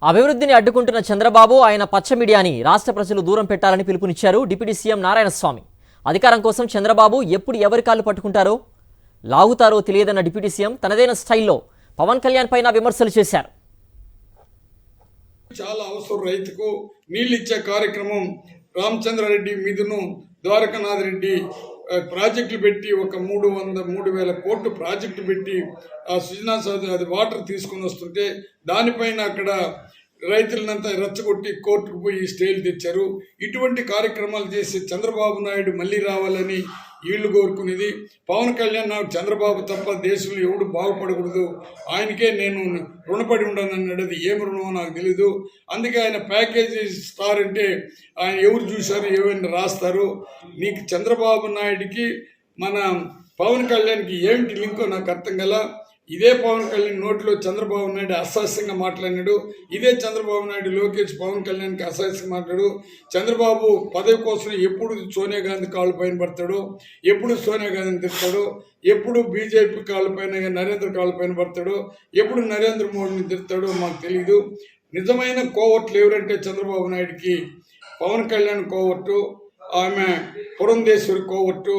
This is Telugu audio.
అభివృద్ధిని అడ్డుకుంటున్న చంద్రబాబు ఆయన పచ్చ మీడియాని రాష్ట్ర ప్రజలు దూరం పెట్టాలని పిలుపునిచ్చారు డిప్యూటీ సీఎం నారాయణస్వామి. అధికారం కోసం చంద్రబాబు ఎప్పుడు ఎవరి కాళ్ళు పట్టుకుంటారో లాగుతారో తెలియదన్న డిప్యూటీ సీఎం తనదైన స్టైల్లో పవన్ కళ్యాణ్ పైన విమర్శలు చేశారు. చాలా అవసరం రైతుకు నీళ్ళు ఇచ్చే కార్యక్రమం రామచంద్రారెడ్డి మీదును ద్వారకానాథ్ రెడ్డి ప్రాజెక్టులు పెట్టి ఒక 3,000 కోట్లు ప్రాజెక్టు పెట్టి ఆ సుజనా అది వాటర్ తీసుకుని వస్తుంటే దానిపైన అక్కడ రైతులనంతా రెచ్చగొట్టి కోర్టుకు పోయి స్టేలు తెచ్చారు. ఇటువంటి కార్యక్రమాలు చేసి చంద్రబాబు నాయుడు మళ్ళీ రావాలని వీళ్ళు కోరుకునేది. పవన్ కళ్యాణ్ నాకు చంద్రబాబు తప్ప దేశంలో ఎవడు బాగుపడకూడదు, ఆయనకే నేను రుణపడి ఉండనన్నాడు. అది ఏం రుణమో నాకు తెలీదు. అందుకే ఆయన ప్యాకేజీ స్టార్ అంటే ఆయన ఎవరు చూశారు, ఏమైనా రాస్తారు. నీకు చంద్రబాబు నాయుడికి మన పవన్ కళ్యాణ్కి ఏమిటి లింకో నాకు అర్థం కల. ఇదే పవన్ కళ్యాణ్ నోట్లో చంద్రబాబు నాయుడు అసహ్యంగా మాట్లాడినాడు. ఇదే చంద్రబాబు నాయుడు లోకేష్ పవన్ కళ్యాణ్కి అసహ్యంగా మాట్లాడు. చంద్రబాబు పదవి కోసం ఎప్పుడు సోనియా గాంధీ కాళ్ళ పైన పడతాడు, ఎప్పుడు సోనియా గాంధీని తిడతాడు, ఎప్పుడు బీజేపీ కాళ్ళ పైన నరేంద్ర కాళ్ళ పైన పడతాడు, ఎప్పుడు నరేంద్ర మోడీని తిడతాడో మాకు తెలియదు. నిజమైన కోవర్ట్లు ఎవరంటే చంద్రబాబు నాయుడికి పవన్ కళ్యాణ్ కోవర్టు, ఆమె పురంధేశ్వరి కోవర్టు,